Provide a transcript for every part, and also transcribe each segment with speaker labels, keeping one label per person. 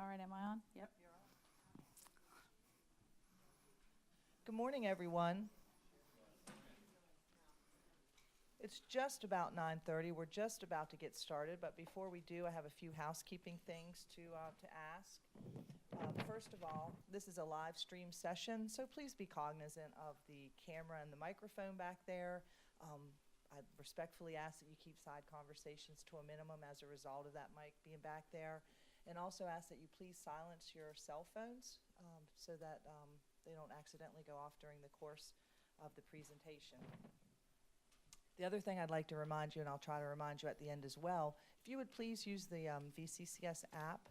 Speaker 1: All right, am I on? Yep.
Speaker 2: Good morning, everyone. It's just about 9:30. We're just about to get started, but before we do, I have a few housekeeping things to ask. First of all, this is a live stream session, so please be cognizant of the camera and the microphone back there. I respectfully ask that you keep side conversations to a minimum as a result of that mic being back there, and also ask that you please silence your cell phones so that they don't accidentally go off during the course of the presentation. The other thing I'd like to remind you, and I'll try to remind you at the end as well, if you would please use the VCCS app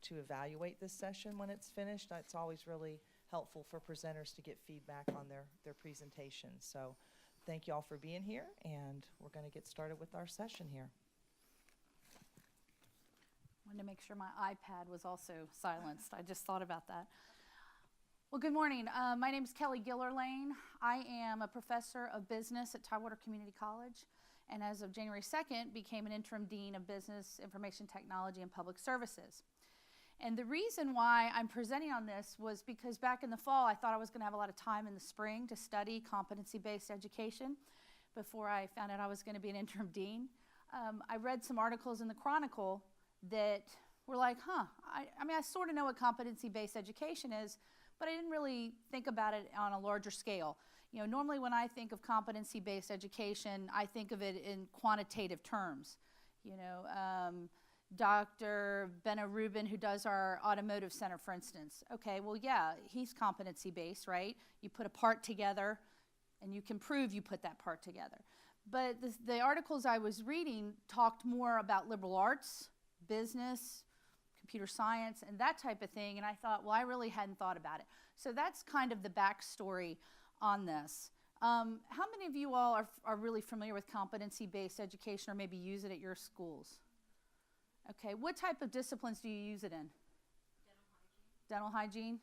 Speaker 2: to evaluate this session when it's finished. That's always really helpful for presenters to get feedback on their presentations. So thank you all for being here, and we're going to get started with our session here.
Speaker 1: Wanted to make sure my iPad was also silenced. I just thought about that. Well, good morning. My name is Kelly GIllerlain. I am a professor of business at Tidewater Community College, and as of January 2nd, became an interim dean of business, information technology, and public services. And the reason why I'm presenting on this was because back in the fall, I thought I was going to have a lot of time in the spring to study competency-based education before I found out I was going to be an interim dean. I read some articles in the Chronicle that were like, I mean, I sort of know what competency-based education is, but I didn't really think about it on a larger scale. You know, normally when I think of competency-based education, I think of it in quantitative terms. You know, Dr. Benna Rubin, who does our automotive center, for instance. Okay, well, yeah, he's competency-based, right? You put a part together, and you can prove you put that part together. But the articles I was reading talked more about liberal arts, business, computer science, and that type of thing, and I thought, well, I really hadn't thought about it. So that's kind of the backstory on this. How many of you all are really familiar with competency-based education or maybe use it at your schools? Okay, what type of disciplines do you use it in? Dental hygiene?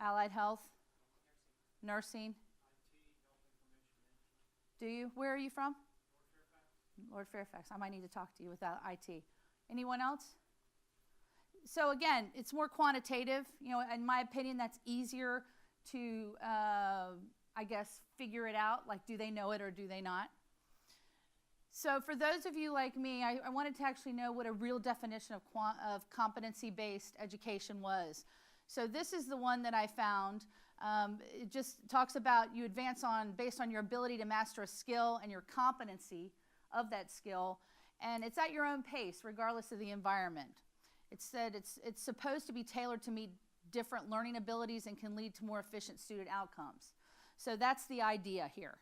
Speaker 1: Allied health? Nursing? Do you? Where are you from? Lord Fairfax. I might need to talk to you without IT. Anyone else? So again, it's more quantitative. You know, in my opinion, that's easier to, I guess, figure it out. Like, do they know it or do they not? So for those of you like me, I wanted to actually know what a real definition of competency-based education was. So this is the one that I found. It just talks about you advance based on your ability to master a skill and your competency of that skill, and it's at your own pace, regardless of the environment. It said it's supposed to be tailored to meet different learning abilities and can lead to more efficient student outcomes. So that's the idea here.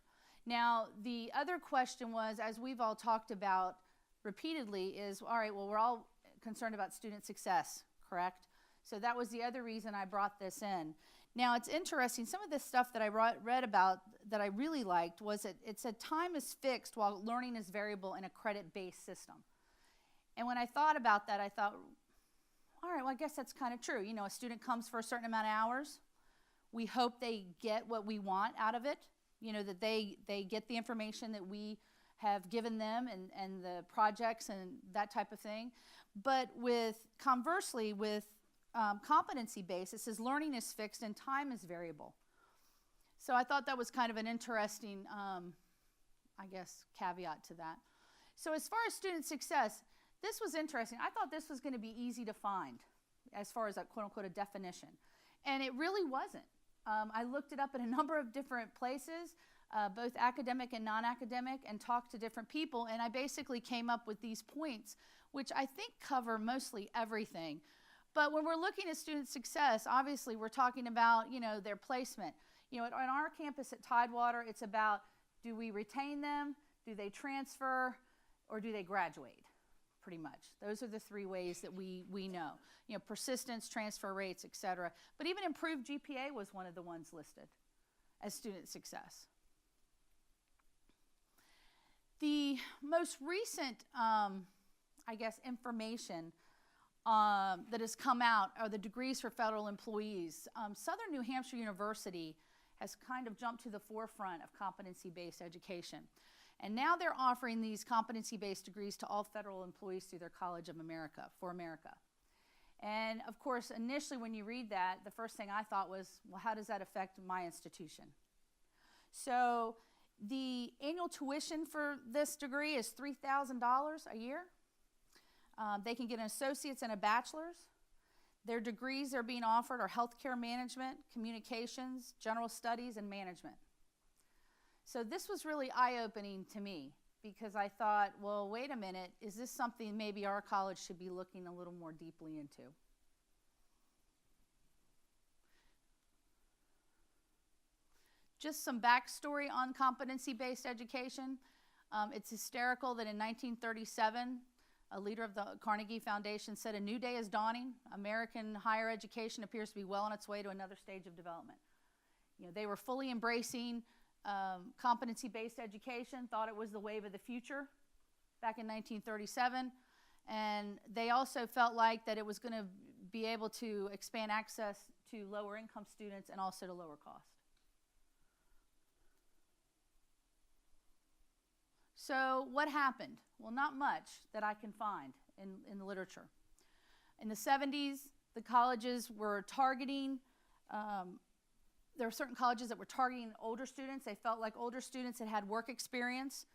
Speaker 1: Now, the other question was, as we've all talked about repeatedly, is, all right, well, we're all concerned about student success, correct? So that was the other reason I brought this in. Now, it's interesting, some of this stuff that I read about that I really liked was it said time is fixed while learning is variable in a credit-based system. And when I thought about that, I thought, all right, well, I guess that's kind of true. You know, a student comes for a certain amount of hours. We hope they get what we want out of it, you know, that they get the information that we have given them and the projects and that type of thing. But conversely, with competency-based, it says learning is fixed and time is variable. So I thought that was kind of an interesting, I guess, caveat to that. So as far as student success, this was interesting. I thought this was going to be easy to find as far as a quote-unquote a definition. And it really wasn't. I looked it up in a number of different places, both academic and non-academic, and talked to different people, and I basically came up with these points, which I think cover mostly everything. But when we're looking at student success, obviously we're talking about, you know, their placement. You know, on our campus at Tidewater, it's about, do we retain them, do they transfer, or do they graduate? Pretty much. Those are the three ways that we know. You know, persistence, transfer rates, et cetera. But even improved GPA was one of the ones listed as student success. The most recent, I guess, information that has come out are the degrees for federal employees. Southern New Hampshire University has kind of jumped to the forefront of competency-based education. And now they're offering these competency-based degrees to all federal employees through their College of America, for America. And of course, initially when you read that, the first thing I thought was, well, how does that affect my institution? So the annual tuition for this degree is $3,000 a year. They can get an associate's and a bachelor's. Their degrees are being offered are healthcare management, communications, general studies, and management. So this was really eye-opening to me because I thought, well, wait a minute, is this something maybe our college should be looking a little more deeply into? Just some backstory on competency-based education. It's hysterical that in 1937, a leader of the Carnegie Foundation said, "A new day is dawning. American higher education appears to be well on its way to another stage of development." You know, they were fully embracing competency-based education, thought it was the wave of the future back in 1937. And they also felt like that it was going to be able to expand access to lower income students and also to lower cost. So what happened? Well, not much that I can find in the literature. In the 70s, the colleges were targeting, there were certain colleges that were targeting older students. They felt like older students that had work experience,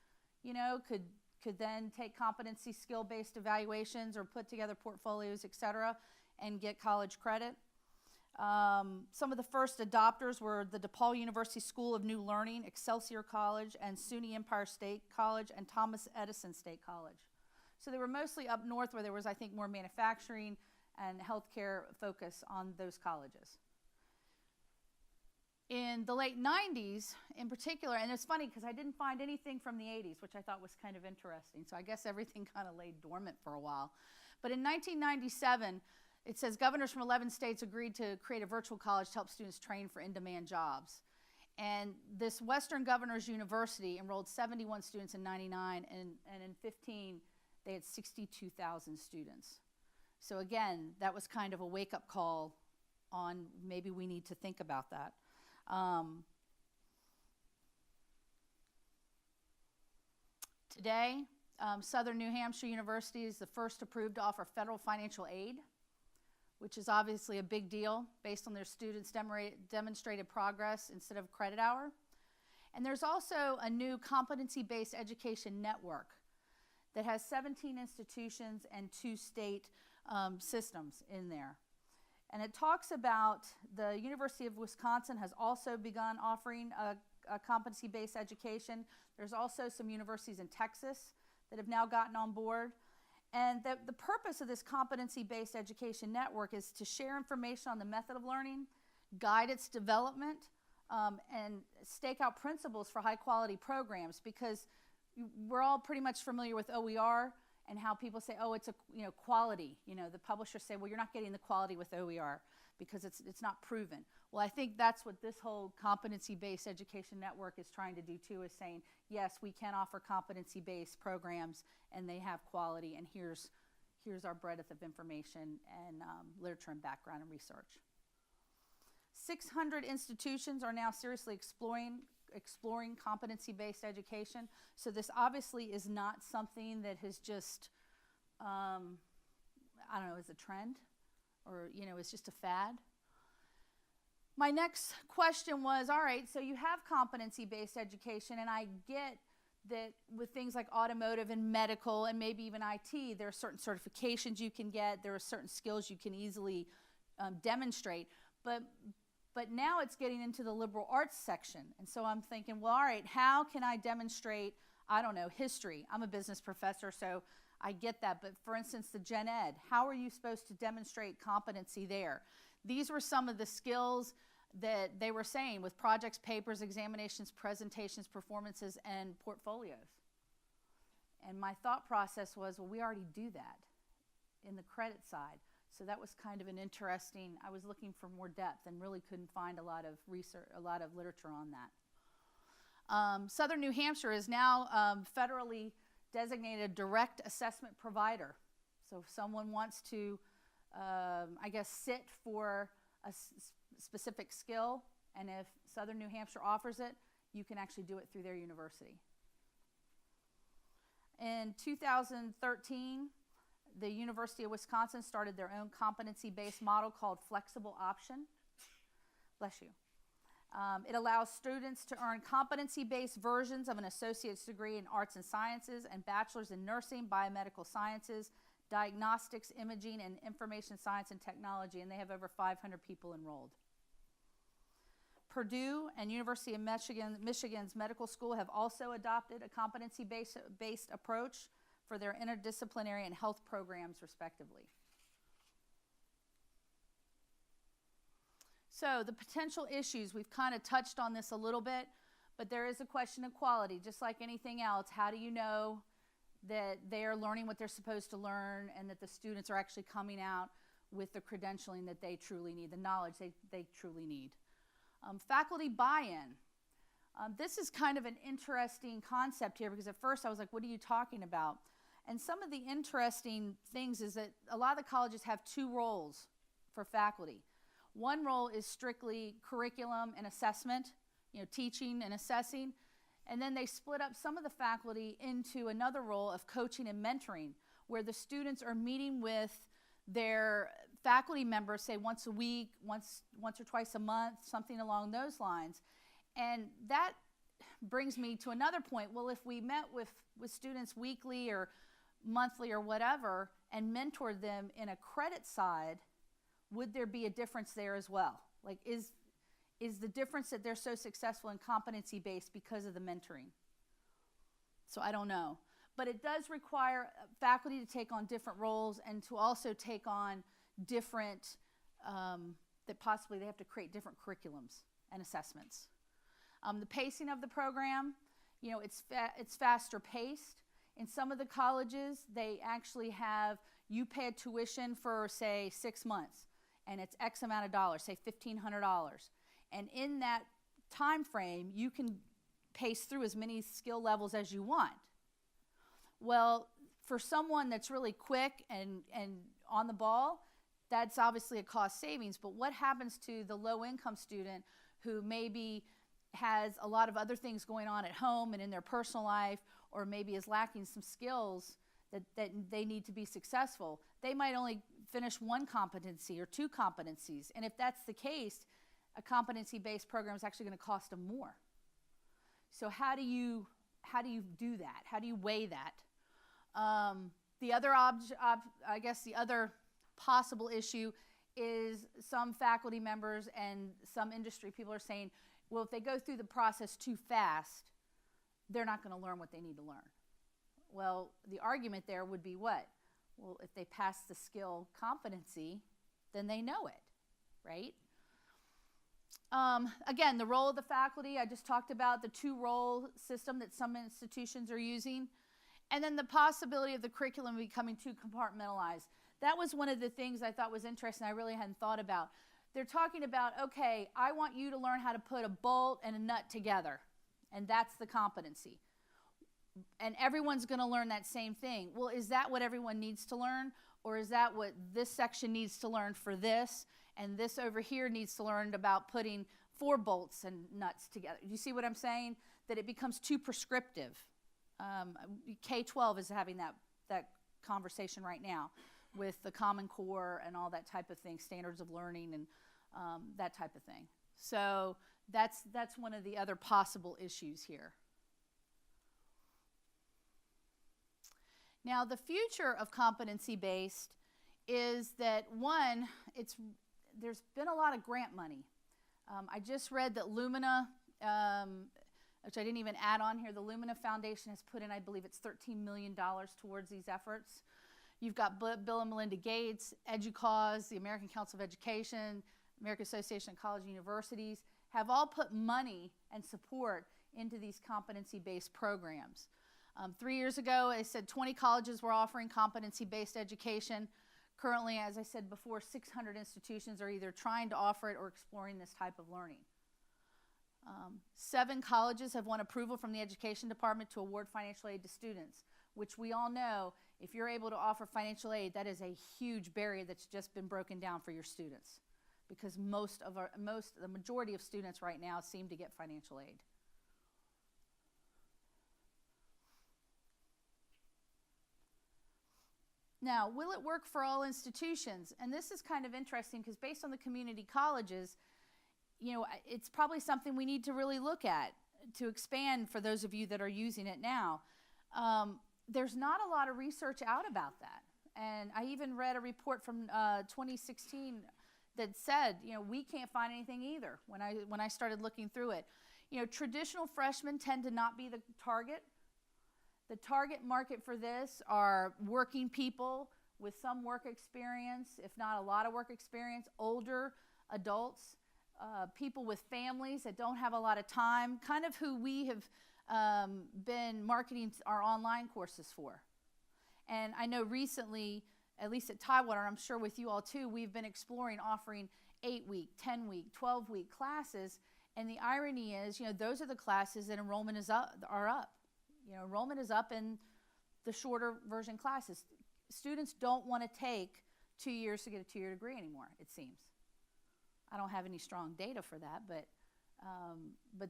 Speaker 1: you know, could then take competency skill-based evaluations or put together portfolios, et cetera, and get college credit. Some of the first adopters were the DePaul University School of New Learning, Excelsior College, and SUNY Empire State College, and Thomas Edison State College. So they were mostly up north where there was, I think, more manufacturing and healthcare focus on those colleges. In the late 90s, in particular, and it's funny because I didn't find anything from the 80s, which I thought was kind of interesting. So I guess everything kind of laid dormant for a while. But in 1997, it says governors from 11 states agreed to create a virtual college to help students train for in-demand jobs. And this Western Governors University enrolled 71 students in 99, and in 15, they had 62,000 students. So again, that was kind of a wake-up call on maybe we need to think about that. Today, Southern New Hampshire University is the first approved to offer federal financial aid, which is obviously a big deal based on their students' demonstrated progress instead of credit hour. And there's also a new competency-based education network that has 17 institutions and 2 state systems in there. And it talks about the University of Wisconsin has also begun offering a competency-based education. There's also some universities in Texas that have now gotten on board. And the purpose of this competency-based education network is to share information on the method of learning, guide its development, and stake out principles for high-quality programs, because we're all pretty much familiar with OER and how people say, oh, it's quality. You know, the publishers say, well, you're not getting the quality with OER because it's not proven. Well, I think that's what this whole competency-based education network is trying to do too, is saying, yes, we can offer competency-based programs and they have quality, and here's our breadth of information and literature and background and research. 600 institutions are now seriously exploring competency-based education. So this obviously is not something that has just, I don't know, is a trend or, is just a fad. My next question was, all right, so you have competency-based education, and I get that with things like automotive and medical and maybe even IT, there are certain certifications you can get, there are certain skills you can easily demonstrate, but now it's getting into the liberal arts section. And so I'm thinking, well, all right, how can I demonstrate, I don't know, history? I'm a business professor, so I get that. But for instance, the gen ed, how are you supposed to demonstrate competency there? These were some of the skills that they were saying with projects, papers, examinations, presentations, performances, and portfolios. And my thought process was, well, we already do that in the credit side. So that was kind of an interesting, I was looking for more depth and really couldn't find a lot of research, a lot of literature on that. Southern New Hampshire is now federally designated a direct assessment provider. So if someone wants to, sit for a specific skill, and if Southern New Hampshire offers it, you can actually do it through their university. In 2013, the University of Wisconsin started their own competency-based model called Flexible Option. Bless you. It allows students to earn competency-based versions of an associate's degree in arts and sciences and bachelor's in nursing, biomedical sciences, diagnostics, imaging, and information science and technology, and they have over 500 people enrolled. Purdue and University of Michigan's medical school have also adopted a competency-based approach for their interdisciplinary and health programs, respectively. So the potential issues, we've kind of touched on this a little bit, but there is a question of quality. Just like anything else, how do you know that they are learning what they're supposed to learn and that the students are actually coming out with the credentialing that they truly need, the knowledge they truly need? Faculty buy-in. This is kind of an interesting concept here because at first I was like, what are you talking about? And some of the interesting things is that a lot of the colleges have two roles for faculty. One role is strictly curriculum and assessment, teaching and assessing. And then they split up some of the faculty into another role of coaching and mentoring, where the students are meeting with their faculty members, say once a week, once or twice a month, something along those lines. And that brings me to another point. Well, if we met with students weekly or monthly or whatever and mentored them in a credit side, would there be a difference there as well? Like, is the difference that they're so successful in competency-based because of the mentoring? So I don't know. But it does require faculty to take on different roles and to also take on different, that possibly they have to create different curriculums and assessments. The pacing of the program, it's faster paced. In some of the colleges, they actually have, you pay a tuition for, say, 6 months, and it's X amount of dollars, say $1,500. And in that time frame, you can pace through as many skill levels as you want. Well, for someone that's really quick and on the ball, that's obviously a cost savings. But what happens to the low-income student who maybe has a lot of other things going on at home and in their personal life, or maybe is lacking some skills that they need to be successful? They might only finish one competency or two competencies. And if that's the case, a competency-based program is actually going to cost them more. So how do you do that? How do you weigh that? The other the other possible issue is some faculty members and some industry people are saying, well, if they go through the process too fast, they're not going to learn what they need to learn. Well, the argument there would be what? Well, if they pass the skill competency, then they know it, right? Again, the role of the faculty, I just talked about the two-role system that some institutions are using. And then the possibility of the curriculum becoming too compartmentalized. That was one of the things I thought was interesting I really hadn't thought about. They're talking about, okay, I want you to learn how to put a bolt and a nut together, and that's the competency. And everyone's going to learn that same thing. Well, is that what everyone needs to learn? Or is that what this section needs to learn for this? And this over here needs to learn about putting 4 bolts and nuts together. Do you see what I'm saying? That it becomes too prescriptive. K-12 is having that conversation right now with the Common Core and all that type of thing, standards of learning and that type of thing. So that's one of the other possible issues here. Now, the future of competency-based is that, one, there's been a lot of grant money. I just read that Lumina, which I didn't even add on here, the Lumina Foundation has put in, I believe it's $13 million towards these efforts. You've got Bill and Melinda Gates, EDUCAUSE, the American Council of Education, American Association of Colleges and Universities, have all put money and support into these competency-based programs. 3 years ago, I said 20 colleges were offering competency-based education. Currently, as I said before, 600 institutions are either trying to offer it or exploring this type of learning. 7 colleges have won approval from the Education Department to award financial aid to students, which we all know, if you're able to offer financial aid, that is a huge barrier that's just been broken down for your students, because the majority of students right now seem to get financial aid. Now, will it work for all institutions? And this is kind of interesting because based on the community colleges, you know, it's probably something we need to really look at to expand for those of you that are using it now. There's not a lot of research out about that. And I even read a report from 2016 that said, you know, we can't find anything either when I started looking through it. You know, traditional freshmen tend to not be the target. The target market for this are working people with some work experience, if not a lot of work experience, older adults, people with families that don't have a lot of time, kind of who we have been marketing our online courses for. And I know recently, at least at Tidewater, I'm sure with you all too, we've been exploring offering 8-week, 10-week, 12-week classes. And the irony is, you know, those are the classes that enrollment are up. You know, enrollment is up in the shorter version classes. Students don't want to take 2 years to get a 2-year degree anymore, it seems. I don't have any strong data for that, but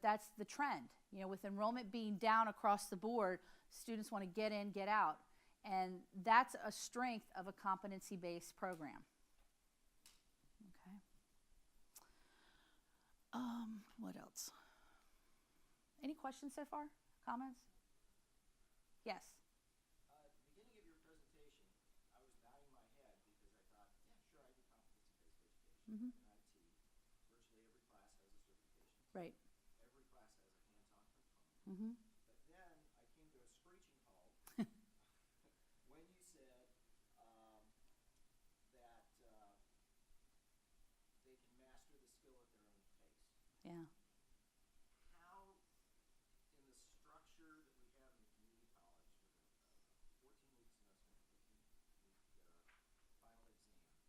Speaker 1: that's the trend. You know, with enrollment being down across the board, students want to get in, get out. And that's a strength of a competency-based program. Okay. What else? Any questions so far? Comments? Yes.
Speaker 3: At the beginning of your presentation, I was nodding my head because I thought, yeah, sure, I do competency-based education.
Speaker 1: Mm-hmm.
Speaker 3: In IT, virtually every class has a certification.
Speaker 1: Right.
Speaker 3: Every class has a hands-on component.
Speaker 1: Mm-hmm.
Speaker 3: But then I came to a screeching halt when you said that they can master the skill at their own pace.
Speaker 1: Yeah.
Speaker 3: How, in the structure that we have in the community college, with a 14-week semester, 14-week final exam, do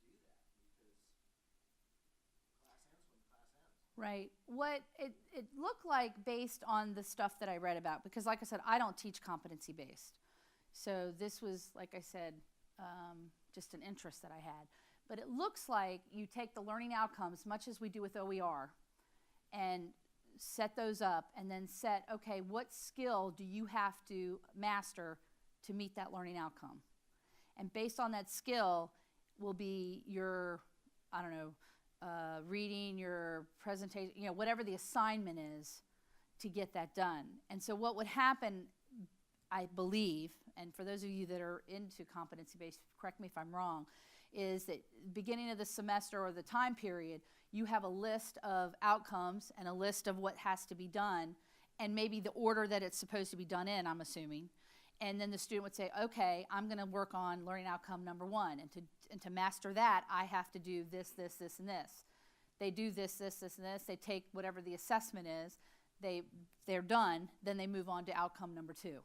Speaker 3: you do that? Because class ends when class ends.
Speaker 1: Right. What it looked like based on the stuff that I read about, because like I said, I don't teach competency-based. So this was, like I said, just an interest that I had. But it looks like you take the learning outcomes, much as we do with OER, and set those up, and then set, okay, what skill do you have to master to meet that learning outcome? And based on that skill will be your, I don't know, reading, your presentation, you know, whatever the assignment is to get that done. And so what would happen, I believe, and for those of you that are into competency-based, correct me if I'm wrong, is that beginning of the semester or the time period, you have a list of outcomes and a list of what has to be done, and maybe the order that it's supposed to be done in, I'm assuming. And then the student would say, okay, I'm going to work on learning outcome number 1. And to master that, I have to do this, this, this, and this. They do this, this, this, and this. They take whatever the assessment is. They're done. Then they move on to outcome number 2.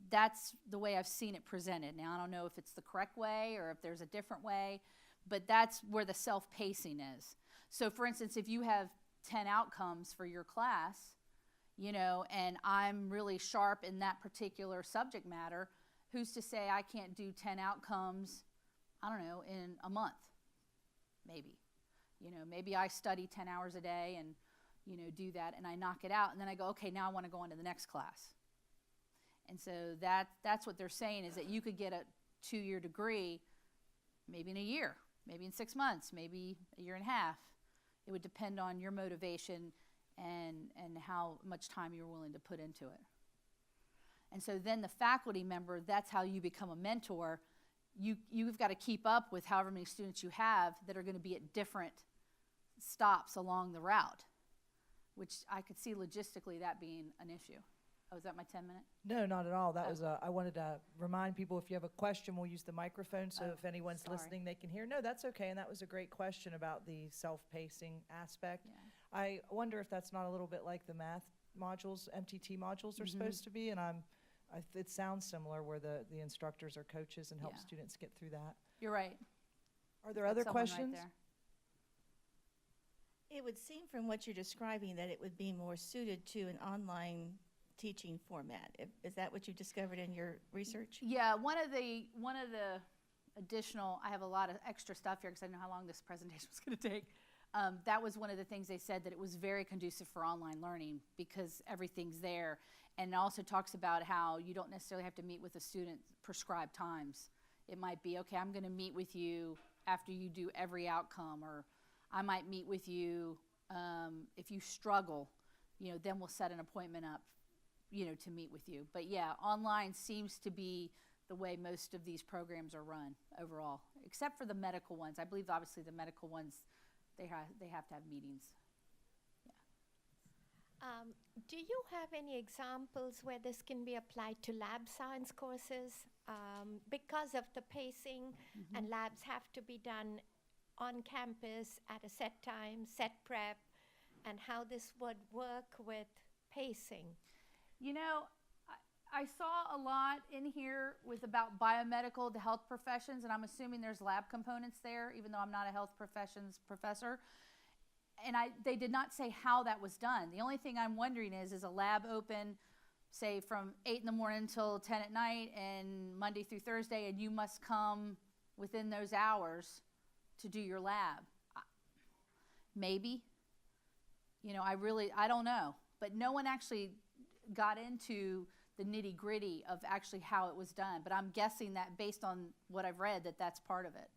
Speaker 1: That's the way I've seen it presented. Now, I don't know if it's the correct way or if there's a different way, but that's where the self-pacing is. So, for instance, if you have 10 outcomes for your class, you know, and I'm really sharp in that particular subject matter, who's to say I can't do 10 outcomes, I don't know, in a month? Maybe. You know, maybe I study 10 hours a day and, you know, do that, and I knock it out, and then I go, okay, now I want to go on to the next class. And so that's what they're saying, is that you could get a 2-year degree maybe in a year, maybe in 6 months, maybe a year and a half. It would depend on your motivation and how much time you're willing to put into it. And so then the faculty member, that's how you become a mentor. You've got to keep up with however many students you have that are going to be at different stops along the route, which I could see logistically that being an issue. Oh, is that my 10 minute?
Speaker 2: No, not at all. That was I wanted to remind people, if you have a question, we'll use the microphone, so if anyone's
Speaker 1: sorry.
Speaker 2: listening, they can hear. No, that's okay, and that was a great question about the self-pacing aspect.
Speaker 1: Yeah.
Speaker 2: I wonder if that's not a little bit like the math modules, MTT modules are supposed to be, and it sounds similar, where the instructors are coaches and help
Speaker 1: Yeah.
Speaker 2: students get through that.
Speaker 1: You're right.
Speaker 2: Are there other
Speaker 1: Someone right
Speaker 2: questions?
Speaker 1: there.
Speaker 4: It would seem from what you're describing that it would be more suited to an online teaching format. Is that what you discovered in your research?
Speaker 1: Yeah, one of the additional, I have a lot of extra stuff here because I didn't know how long this presentation was going to take. that was one of the things they said, that it was very conducive for online learning because everything's there. And it also talks about how you don't necessarily have to meet with a student prescribed times. It might be, okay, I'm going to meet with you after you do every outcome, or I might meet with you if you struggle, then we'll set an appointment up, to meet with you. But yeah, online seems to be the way most of these programs are run overall, except for the medical ones. I believe obviously the medical ones, they have to have meetings.
Speaker 5: Do you have any examples where this can be applied to lab science courses? Because of the pacing, and labs have to be done on campus at a set time, set prep, and how this would work with pacing.
Speaker 1: I saw a lot in here with about biomedical to health professions, and I'm assuming there's lab components there, even though I'm not a health professions professor. And they did not say how that was done. The only thing I'm wondering is a lab open, say, from 8 in the morning until 10 at night and Monday through Thursday, and you must come within those hours to do your lab? Maybe. I don't know. But no one actually got into the nitty-gritty of actually how it was done. But I'm guessing that based on what I've read, that's part of it.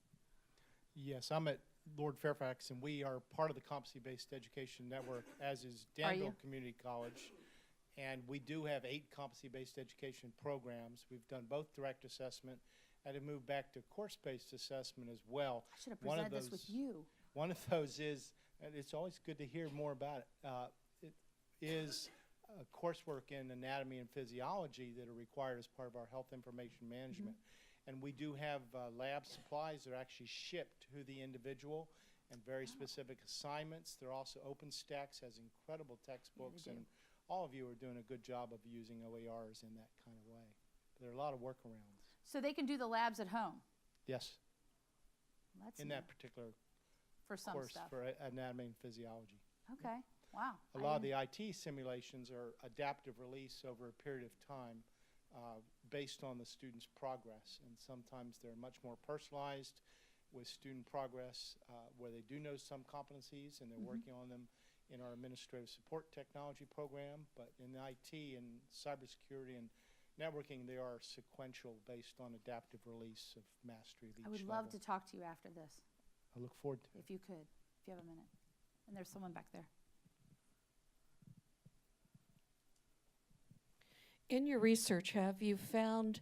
Speaker 6: Yes, I'm at Lord Fairfax, and we are part of the Competency-Based Education Network, as is
Speaker 1: you?
Speaker 6: Danville Community College. And we do have 8 competency-based education programs. We've done both direct assessment and have moved back to course-based assessment as well.
Speaker 1: I should have presented this with you.
Speaker 6: One of those is, and it's always good to hear more about it, it is coursework in anatomy and physiology that are required as part of our health information management. And we do have lab supplies that are actually shipped to the individual and very specific assignments. They're also OpenStax, has incredible textbooks, and all of you are doing a good job of using OERs in that kind of way. There are a lot of workarounds.
Speaker 1: So they can do the labs at home?
Speaker 6: Yes,
Speaker 1: That's
Speaker 6: in
Speaker 1: neat.
Speaker 6: that particular
Speaker 1: For some
Speaker 6: course
Speaker 1: stuff.
Speaker 6: for anatomy and physiology.
Speaker 1: Okay. Wow.
Speaker 6: A lot of the IT simulations are adaptive release over a period of time based on the student's progress. And sometimes they're much more personalized with student progress where they do know some competencies and they're working on them in our administrative support technology program. But in IT and cybersecurity and networking, they are sequential based on adaptive release of mastery of each
Speaker 1: I would
Speaker 6: level.
Speaker 1: love to talk to you after this,
Speaker 6: I look forward to it.
Speaker 1: if you could, if you have a minute. And there's someone back there.
Speaker 7: In your research, have you found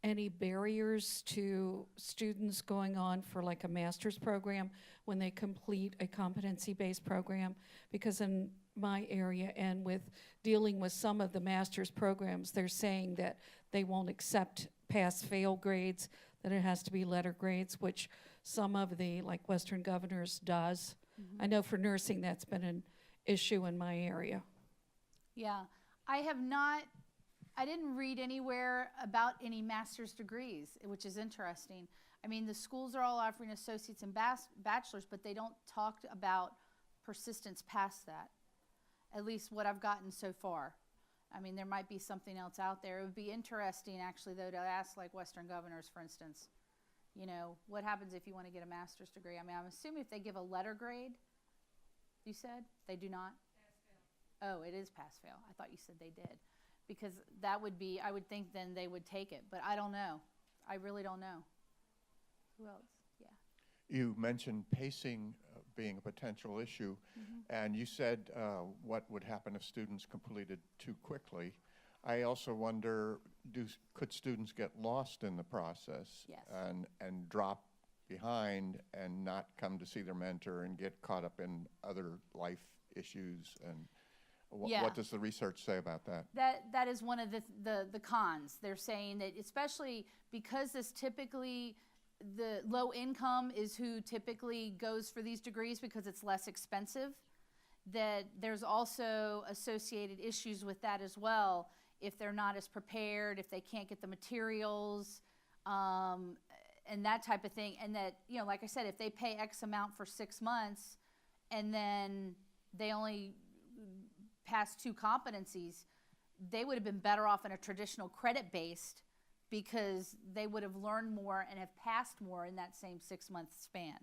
Speaker 7: any barriers to students going on for like a master's program when they complete a competency-based program? Because in my area and with dealing with some of the master's programs, they're saying that they won't accept pass-fail grades, that it has to be letter grades, which some of the, like Western Governors does. I know for nursing that's been an issue in my area.
Speaker 1: Yeah. I didn't read anywhere about any master's degrees, which is interesting. I mean, the schools are all offering associates and bachelors, but they don't talk about persistence past that, at least what I've gotten so far. I mean, there might be something else out there. It would be interesting, actually, though, to ask, like, Western Governors, for instance, what happens if you want to get a master's degree? I mean, I'm assuming if they give a letter grade, you said? They do not? Pass-fail. Oh, it is pass-fail. I thought you said they did. Because that would be, I would think then they would take it. But I don't know. I really don't know. Who else? Yeah.
Speaker 8: You mentioned pacing being a potential issue, and you said what would happen if students completed too quickly. I also wonder, could students get lost in the process?
Speaker 1: Yes.
Speaker 8: and drop behind and not come to see their mentor and get caught up in other life issues? And what does the research say about that?
Speaker 1: That is one of the cons. They're saying that, especially because this typically, the low income is who typically goes for these degrees because it's less expensive, that there's also associated issues with that as well if they're not as prepared, if they can't get the materials, and that type of thing. And that, like I said, if they pay X amount for 6 months and then they only pass 2 competencies, they would have been better off in a traditional credit-based because they would have learned more and have passed more in that same 6-month span.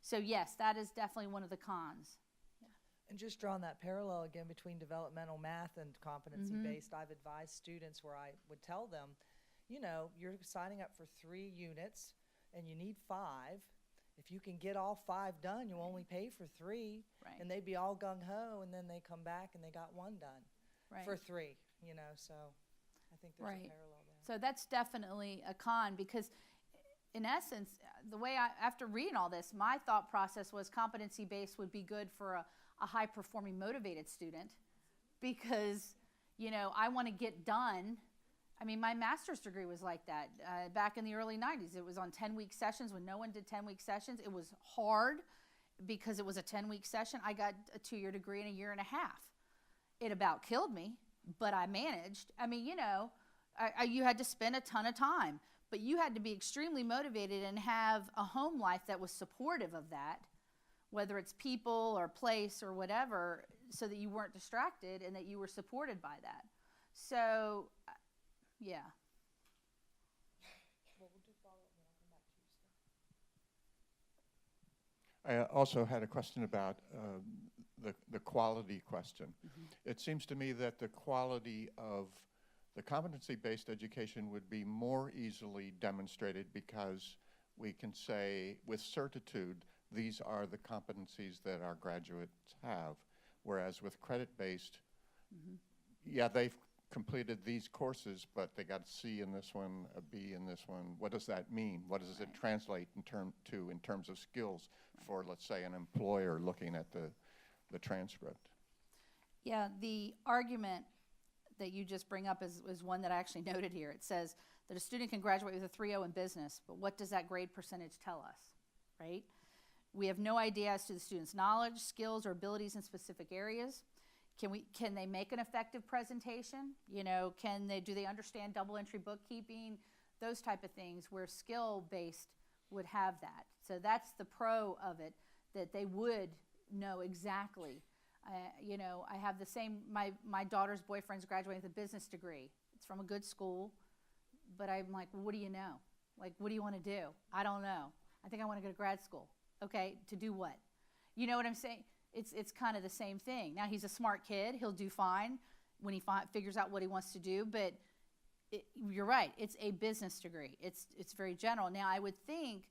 Speaker 1: So yes, that is definitely one of the cons.
Speaker 2: And just drawing that parallel again between developmental math and competency-based, I've advised students where I would tell them, you know, you're signing up for 3 units and you need 5. If you can get all 5 done, you only pay for 3.
Speaker 1: Right.
Speaker 2: And they'd be all gung-ho, and then they come back and they got 1 done
Speaker 1: Right.
Speaker 2: for 3, you know, so I think there's
Speaker 1: Right.
Speaker 2: a parallel there.
Speaker 1: So that's definitely a con, because in essence, the way after reading all this, my thought process was competency-based would be good for a high-performing, motivated student, because, you know, I want to get done. I mean, my master's degree was like that back in the early 90s. It was on 10-week sessions. When no one did 10-week sessions, it was hard because it was a 10-week session. I got a 2-year degree in a year and a half. It about killed me, but I managed. I mean, you know, you had to spend a ton of time, but you had to be extremely motivated and have a home life that was supportive of that, whether it's people or place or whatever, so that you weren't distracted and that you were supported by that. So, yeah.
Speaker 2: Well, we'll do follow-up, and I'll come back to you, Steph.
Speaker 8: I also had a question about the quality question. It seems to me that the quality of the competency-based education would be more easily demonstrated because we can say with certitude, these are the competencies that our graduates have. Whereas with credit-based, yeah, they've completed these courses, but they got a C in this one, a B in this one. What does that mean? What does it translate in terms of skills for, let's say, an employer looking at the transcript?
Speaker 1: Yeah, the argument that you just bring up is one that I actually noted here. It says that a student can graduate with a 3.0 in business, but what does that grade percentage tell us, right? We have no idea as to the student's knowledge, skills, or abilities in specific areas. Can they make an effective presentation? You know, do they understand double entry bookkeeping? Those type of things where skill-based would have that. So that's the pro of it, that they would know exactly. You know, I have the same, my daughter's boyfriend's graduating with a business degree. It's from a good school, but I'm like, well, what do you know? Like, what do you want to do? I don't know. I think I want to go to grad school. Okay, to do what? You know what I'm saying? It's kind of the same thing. Now, he's a smart kid. He'll do fine when he figures out what he wants to do, but you're right. It's a business degree. It's very general. Now, I would think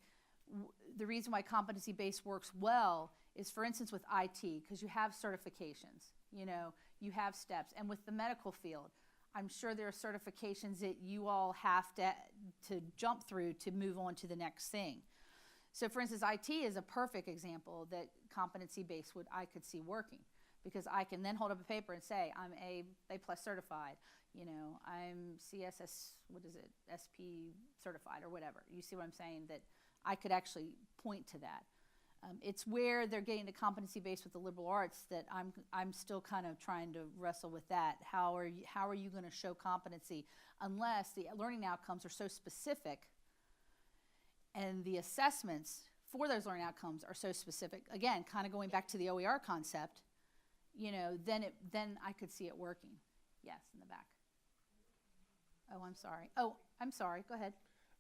Speaker 1: the reason why competency-based works well is, for instance, with IT, because you have certifications. You know, you have steps. And with the medical field, I'm sure there are certifications that you all have to jump through to move on to the next thing. So, for instance, IT is a perfect example that competency-based I could see working, because I can then hold up a paper and say, I'm A+ certified, you know, I'm CSS, SP certified or whatever. You see what I'm saying? That I could actually point to that. It's where they're getting to competency-based with the liberal arts that I'm still kind of trying to wrestle with that. How are you going to show competency unless the learning outcomes are so specific and the assessments for those learning outcomes are so specific? Again, kind of going back to the OER concept, you know, then I could see it working. Yes, in the back. Oh, I'm sorry. Go ahead.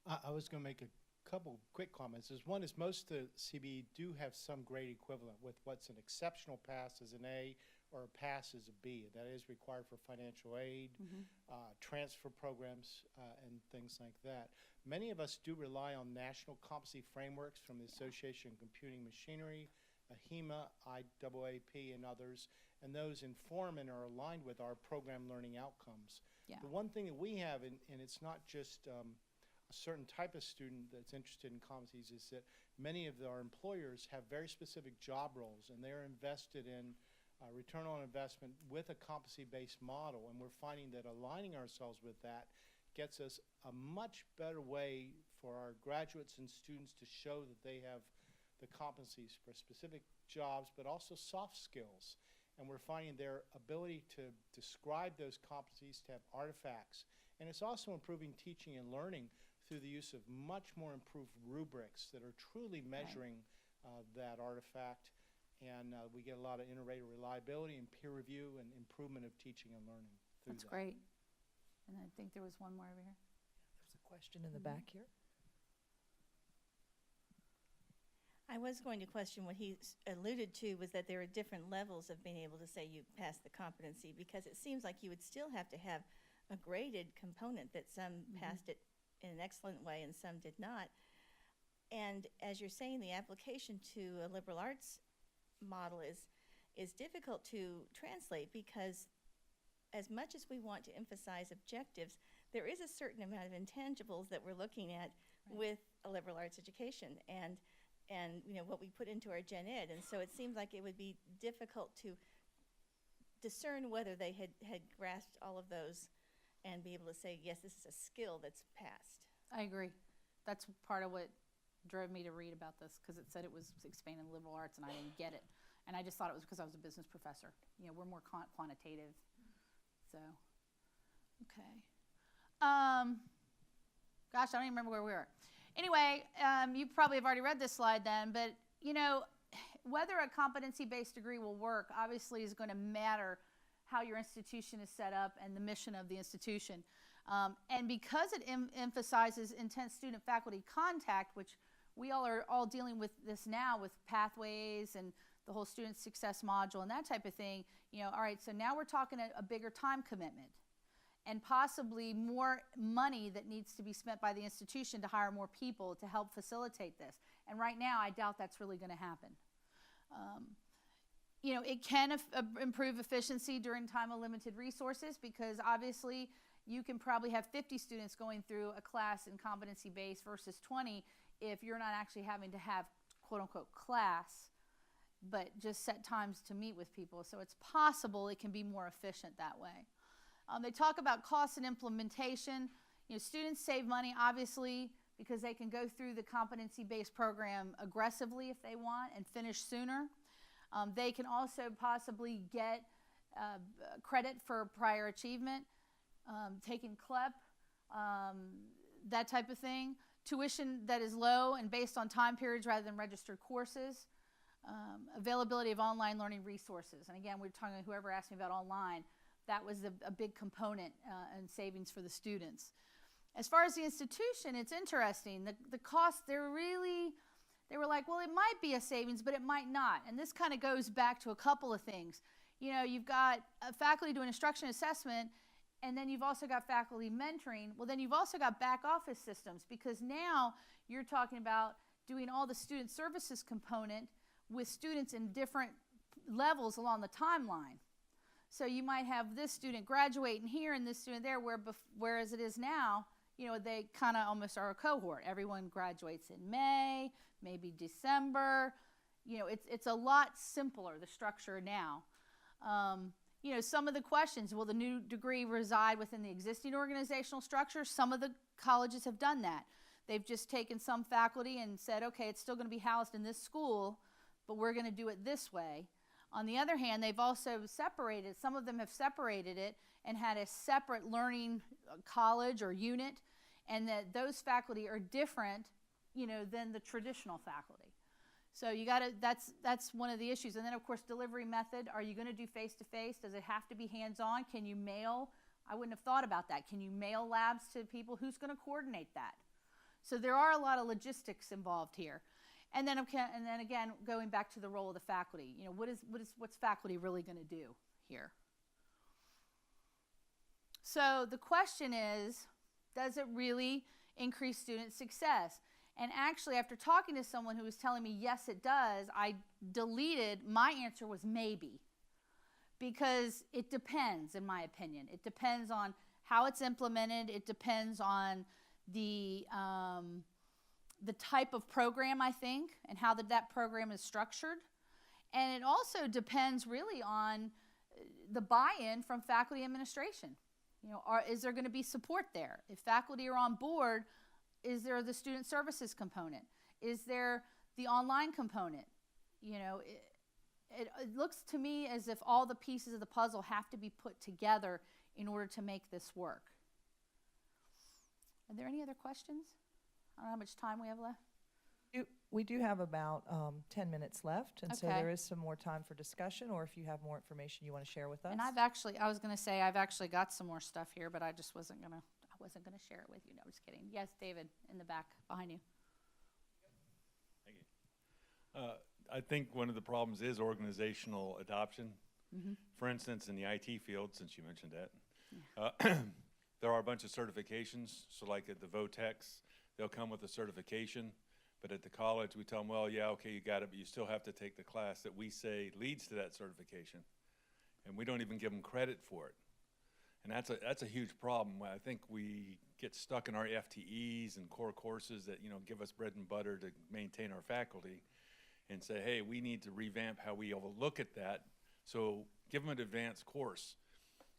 Speaker 6: I was going to make a couple quick comments. One is most of the CBE do have some grade equivalent with what's an exceptional pass as an A or a pass as a B. That is required for financial aid, transfer programs, and things like that. Many of us do rely on national competency frameworks from the Association of Computing Machinery, AHEMA, IAAP, and others, and those inform and are aligned with our program learning outcomes.
Speaker 1: Yeah.
Speaker 6: The one thing that we have, and it's not just a certain type of student that's interested in competencies, is that many of our employers have very specific job roles, and they're invested in return on investment with a competency-based model, and we're finding that aligning ourselves with that gets us a much better way for our graduates and students to show that they have the competencies for specific jobs, but also soft skills. And we're finding their ability to describe those competencies, to have artifacts. And it's also improving teaching and learning through the use of much more improved rubrics that are truly measuring that artifact. And we get a lot of inter-rater reliability and peer review and improvement of teaching and learning through
Speaker 1: That's
Speaker 6: that.
Speaker 1: great. And I think there was one more over here.
Speaker 2: There's a question in the back here.
Speaker 4: I was going to question what he alluded to was that there are different levels of being able to say you passed the competency, because it seems like you would still have to have a graded component that some passed it in an excellent way and some did not. And as you're saying, the application to a liberal arts model is difficult to translate, because as much as we want to emphasize objectives, there is a certain amount of intangibles that we're looking at with a liberal arts education and you know what we put into our gen ed. And so it seems like it would be difficult to discern whether they had grasped all of those and be able to say, yes, this is a skill that's passed.
Speaker 1: I agree. That's part of what drove me to read about this, because it said it was expanding liberal arts, and I didn't get it. And I just thought it was because I was a business professor. You know, we're more quantitative. So, okay. Gosh, I don't even remember where we were. Anyway, you probably have already read this slide then, but, you know, whether a competency-based degree will work obviously is going to matter how your institution is set up and the mission of the institution. And because it emphasizes intense student-faculty contact, which we all are all dealing with this now with pathways and the whole student success module and that type of thing, you know, all right, so now we're talking a bigger time commitment and possibly more money that needs to be spent by the institution to hire more people to help facilitate this. And right now, I doubt that's really going to happen. You know, it can improve efficiency during time of limited resources, because obviously you can probably have 50 students going through a class in competency-based versus 20 if you're not actually having to have quote-unquote class, but just set times to meet with people. So it's possible it can be more efficient that way. They talk about cost and implementation. You know, students save money, obviously, because they can go through the competency-based program aggressively if they want and finish sooner. They can also possibly get credit for prior achievement, taking CLEP, that type of thing. Tuition that is low and based on time periods rather than registered courses. Availability of online learning resources. And again, we're talking, whoever asked me about online, that was a big component in savings for the students. As far as the institution, it's interesting. The cost, they were like, well, it might be a savings, but it might not. And this kind of goes back to a couple of things. You know, you've got faculty doing instruction assessment, and then you've also got faculty mentoring. Well, then you've also got back office systems, because now you're talking about doing all the student services component with students in different levels along the timeline. So you might have this student graduating here and this student there, whereas it is now, you know, they kind of almost are a cohort. Everyone graduates in May, maybe December. You know, it's a lot simpler, the structure now. You know, some of the questions, will the new degree reside within the existing organizational structure? Some of the colleges have done that. They've just taken some faculty and said, okay, it's still going to be housed in this school, but we're going to do it this way. On the other hand, they've also separated, some of them have separated it and had a separate learning college or unit, and that those faculty are different, you know, than the traditional faculty. So you got to, that's one of the issues. And then of course, delivery method. Are you going to do face-to-face? Does it have to be hands-on? Can you mail? I wouldn't have thought about that. Can you mail labs to people? Who's going to coordinate that? So there are a lot of logistics involved here. And then again, going back to the role of the faculty, you know, what's faculty really going to do here? So the question is, does it really increase student success? And actually, after talking to someone who was telling me, yes, it does, I deleted, my answer was maybe. Because it depends, in my opinion. It depends on how it's implemented. It depends on the type of program, I think, and how that program is structured. And it also depends really on the buy-in from faculty administration. You know, is there going to be support there? If faculty are on board, is there the student services component? Is there the online component? You know, it looks to me as if all the pieces of the puzzle have to be put together in order to make this work. Are there any other questions? I don't know how much time we have left.
Speaker 2: We do have about 10 minutes left, and so
Speaker 1: Okay.
Speaker 2: there is some more time for discussion, or if you have more information you want to share with us.
Speaker 1: And I was going to say I've actually got some more stuff here, but I just wasn't going to share it with you. No, I'm just kidding. Yes, David, in the back behind you.
Speaker 9: Thank you. I think one of the problems is organizational adoption. For instance, in the IT field, since you mentioned that, there are a bunch of certifications. So like at the VOTEX, they'll come with a certification. But at the college, we tell them, well, yeah, okay, you got it, but you still have to take the class that we say leads to that certification. And we don't even give them credit for it. And that's a huge problem. I think we get stuck in our FTEs and core courses that, you know, give us bread and butter to maintain our faculty, and say, hey, we need to revamp how we look at that. So give them an advanced course.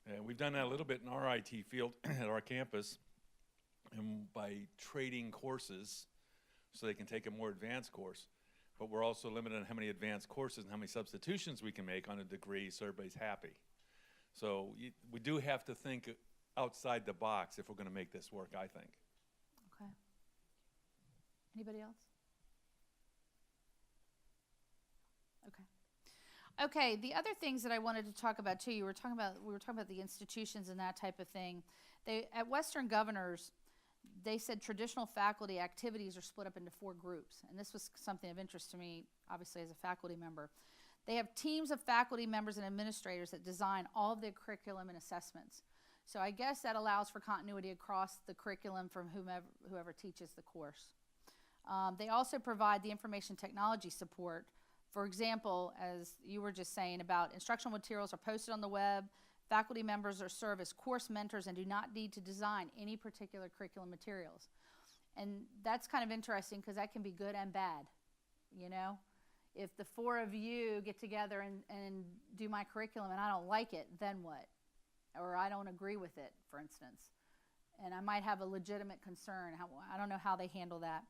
Speaker 9: And we've done that a little bit in our IT field at our campus, and by trading courses so they can take a more advanced course. But we're also limited on how many advanced courses and how many substitutions we can make on a degree so everybody's happy. So we do have to think outside the box if we're going to make this work, I think.
Speaker 1: Okay. Anybody else? Okay. Okay, the other things that I wanted to talk about too, we were talking about the institutions and that type of thing. At Western Governors, they said traditional faculty activities are split up into 4 groups, and this was something of interest to me, obviously, as a faculty member. They have teams of faculty members and administrators that design all of the curriculum and assessments. So I guess that allows for continuity across the curriculum from whoever teaches the course. They also provide the information technology support. For example, as you were just saying about instructional materials are posted on the web, faculty members are served as course mentors and do not need to design any particular curriculum materials. And that's kind of interesting because that can be good and bad, you know? If the 4 of you get together and do my curriculum and I don't like it, then what? Or I don't agree with it, for instance. And I might have a legitimate concern. I don't know how they handle that.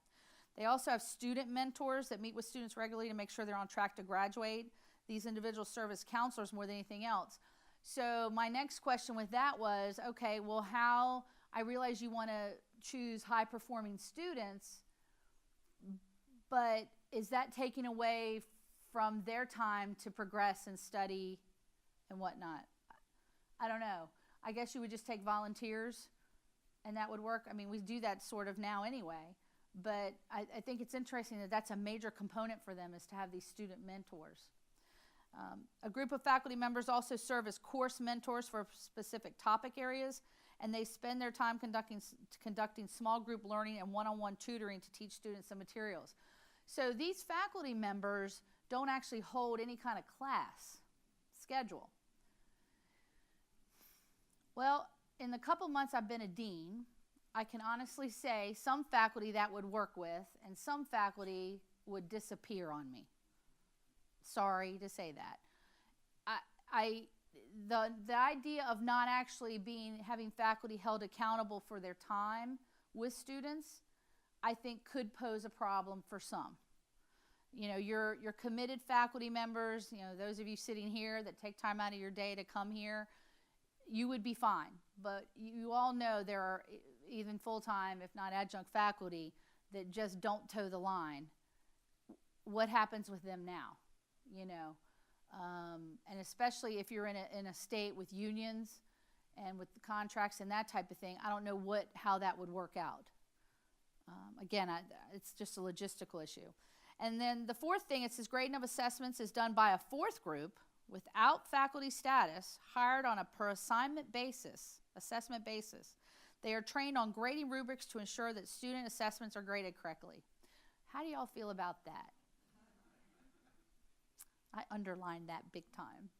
Speaker 1: They also have student mentors that meet with students regularly to make sure they're on track to graduate. These individuals serve as counselors more than anything else. So my next question with that was, okay, well, I realize you want to choose high-performing students, but is that taking away from their time to progress and study and whatnot? I don't know. I guess you would just take volunteers and that would work. I mean, we do that sort of now anyway, but I think it's interesting that that's a major component for them, is to have these student mentors. A group of faculty members also serve as course mentors for specific topic areas, and they spend their time conducting small group learning and one-on-one tutoring to teach students the materials. So these faculty members don't actually hold any kind of class schedule. Well, in the couple months I've been a dean, I can honestly say some faculty that would work with and some faculty would disappear on me. Sorry to say that. The idea of not actually having faculty held accountable for their time with students, I think could pose a problem for some. You know, your committed faculty members, you know, those of you sitting here that take time out of your day to come here, you would be fine. But you all know there are even full-time, if not adjunct faculty, that just don't toe the line. What happens with them now? You know, and especially if you're in a state with unions and with the contracts and that type of thing, I don't know how that would work out. Again, it's just a logistical issue. And then the 4th thing, it says grading of assessments is done by a 4th group without faculty status, hired on a per assessment basis. They are trained on grading rubrics to ensure that student assessments are graded correctly. How do y'all feel about that? I underlined that big time.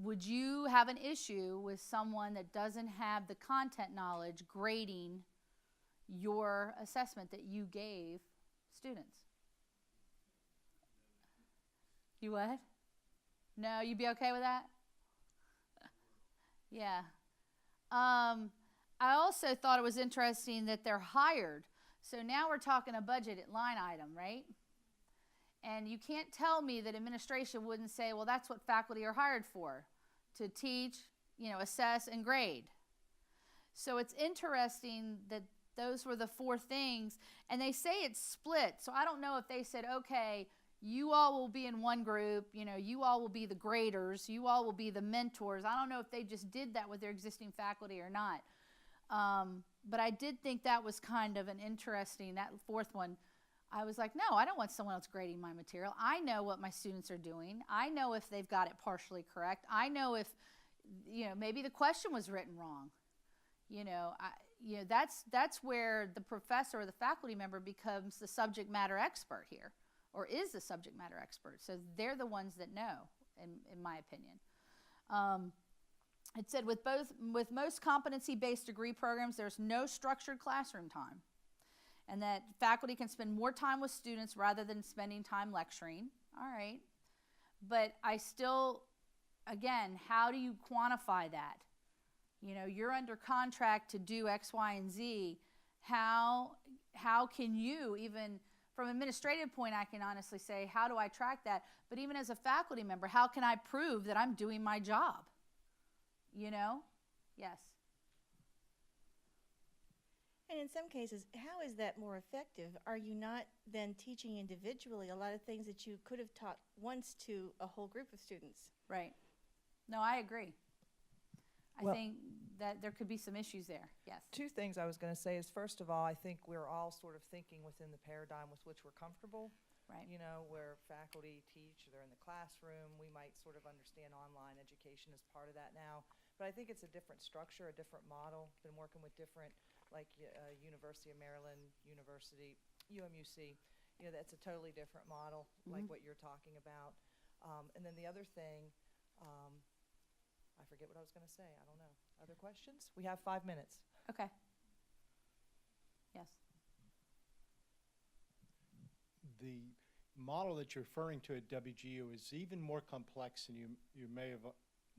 Speaker 1: Would you have an issue with someone that doesn't have the content knowledge grading your assessment that you gave students? You what? No, you'd be okay with that? Yeah. I also thought it was interesting that they're hired. So now we're talking a budgeted line item, right? And you can't tell me that administration wouldn't say, well, that's what faculty are hired for, to teach, you know, assess, and grade. So it's interesting that those were the 4 things, and they say it's split. So I don't know if they said, okay, you all will be in one group, you know, you all will be the graders, you all will be the mentors. I don't know if they just did that with their existing faculty or not. But I did think that was kind of an interesting, that 4th one. I was like, no, I don't want someone else grading my material. I know what my students are doing. I know if they've got it partially correct. I know if, maybe the question was written wrong. That's where the professor or the faculty member becomes the subject matter expert here, or is the subject matter expert. So they're the ones that know, in my opinion. It said with most competency-based degree programs, there's no structured classroom time, and that faculty can spend more time with students rather than spending time lecturing. All right. But I still, again, how do you quantify that? You're under contract to do X, Y, and Z. How can you, even from an administrative point, I can honestly say, how do I track that? But even as a faculty member, how can I prove that I'm doing my job? Yes.
Speaker 4: And in some cases, how is that more effective? Are you not then teaching individually a lot of things that you could have taught once to a whole group of students?
Speaker 1: Right. No, I agree. I
Speaker 2: Well-
Speaker 1: think that there could be some issues there. Yes.
Speaker 2: Two things I was going to say is, first of all, I think we're all sort of thinking within the paradigm with which we're comfortable.
Speaker 1: Right.
Speaker 2: Where faculty teach, they're in the classroom. We might sort of understand online education as part of that now. But I think it's a different structure, a different model. Been working with different, like University of Maryland, University, UMUC. That's a totally different model, like what you're talking about. And then the other thing, I forget what I was going to say. I don't know. Other questions? We have 5 minutes.
Speaker 1: Okay. Yes.
Speaker 6: The model that you're referring to at WGU is even more complex than you may have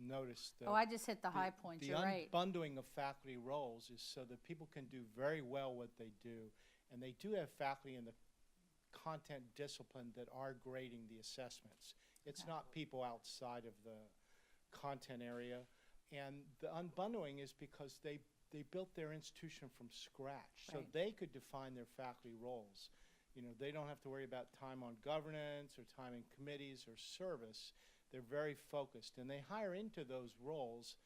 Speaker 6: noticed.
Speaker 1: Oh, I just hit the high points. You're right.
Speaker 6: The unbundling of faculty roles is so that people can do very well what they do. And they do have faculty in the content discipline that are grading the assessments. It's not people outside of the content area. And the unbundling is because they built their institution from scratch. So
Speaker 1: Right.
Speaker 6: they could define their faculty roles. They don't have to worry about time on governance or time in committees or service. They're very focused, and they hire into those roles,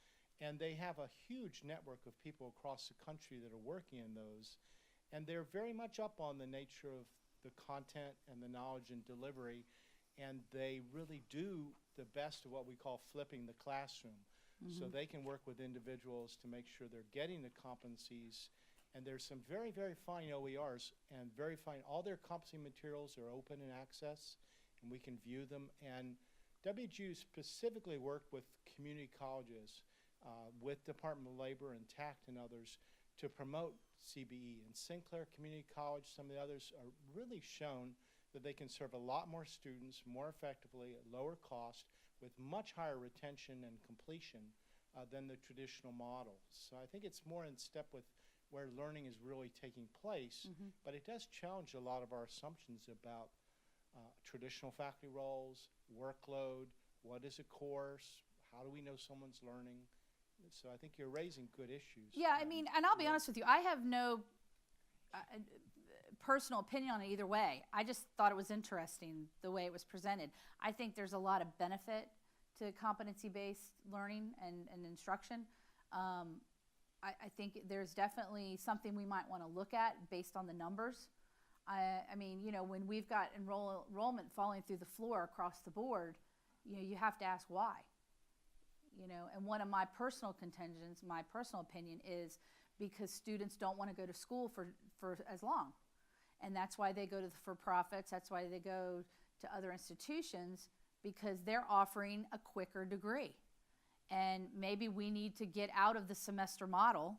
Speaker 6: and they have a huge network of people across the country that are working in those, and they're very much up on the nature of the content and the knowledge and delivery, and they really do the best of what we call flipping the classroom. So they can work with individuals to make sure they're getting the competencies. And there's some very, very fine OERs and very fine, all their competency materials are open and access, and we can view them. And WGU specifically worked with community colleges, with Department of Labor and TACT and others to promote CBE. And Sinclair Community College, some of the others are really shown that they can serve a lot more students more effectively at lower cost with much higher retention and completion than the traditional model. So I think it's more in step with where learning is really taking place, but it does challenge a lot of our assumptions about traditional faculty roles, workload, what is a course, how do we know someone's learning. So I think you're raising good issues.
Speaker 1: Yeah, I mean, and I'll be honest with you, I have no personal opinion on it either way. I just thought it was interesting the way it was presented. I think there's a lot of benefit to competency-based learning and instruction. I think there's definitely something we might want to look at based on the numbers. I mean, when we've got enrollment falling through the floor across the board, you have to ask why. And one of my personal contingents, my personal opinion is because students don't want to go to school for as long. And that's why they go to the for-profits, that's why they go to other institutions, because they're offering a quicker degree. And maybe we need to get out of the semester model,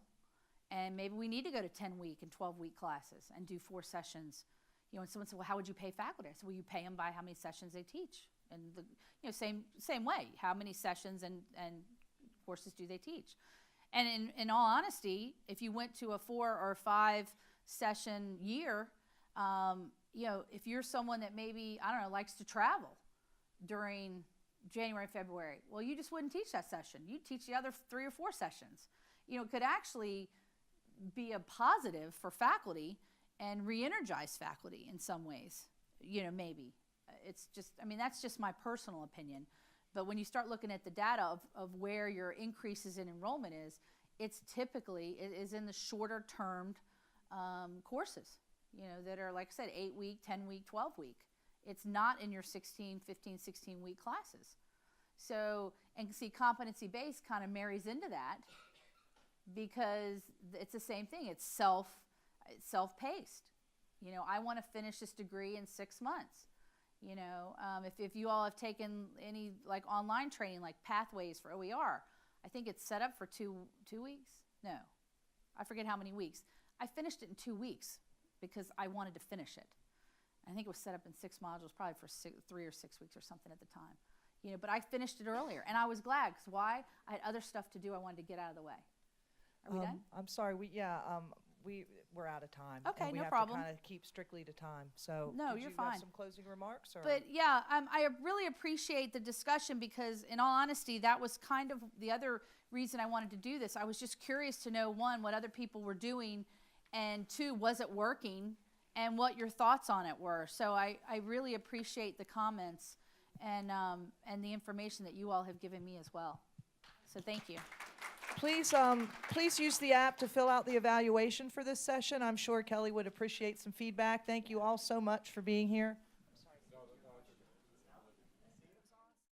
Speaker 1: and maybe we need to go to 10-week and 12-week classes and do 4 sessions. And someone said, well, how would you pay faculty? I said, well, you pay them by how many sessions they teach. And same way, how many sessions and courses do they teach? And in all honesty, if you went to a 4 or 5 session year, if you're someone that maybe, I don't know, likes to travel during January, February, well, you just wouldn't teach that session. You'd teach the other 3 or 4 sessions. It could actually be a positive for faculty and re-energize faculty in some ways, maybe. It's just, that's just my personal opinion. But when you start looking at the data of where your increases in enrollment is, it's typically, it is in the shorter termed courses. that are, like I said, 8-week, 10-week, 12-week. It's not in your 16, 15, 16-week classes. So, and see, competency-based kind of marries into that because it's the same thing. It's self-paced. I want to finish this degree in 6 months. If you all have taken any like online training, like Pathways for OER, I think it's set up for two weeks. No, I forget how many weeks. I finished it in 2 weeks because I wanted to finish it. I think it was set up in 6 modules, probably for 3 or 6 weeks or something at the time. But I finished it earlier, and I was glad because why? I had other stuff to do. I wanted to get out of the way. Are we done?
Speaker 2: I'm sorry, we're out of time.
Speaker 1: Okay,
Speaker 2: and we
Speaker 1: no
Speaker 2: have
Speaker 1: problem.
Speaker 2: to kind of keep strictly to time. So,
Speaker 1: No,
Speaker 2: did
Speaker 1: you're
Speaker 2: you
Speaker 1: fine.
Speaker 2: have some closing remarks? Or?
Speaker 1: But yeah, I really appreciate the discussion because, in all honesty, that was kind of the other reason I wanted to do this. I was just curious to know, one, what other people were doing, and two, was it working, and what your thoughts on it were. So I really appreciate the comments and the information that you all have given me as well. So thank you.
Speaker 2: Please use the app to fill out the evaluation for this session. I'm sure Kelly would appreciate some feedback. Thank you all so much for being here.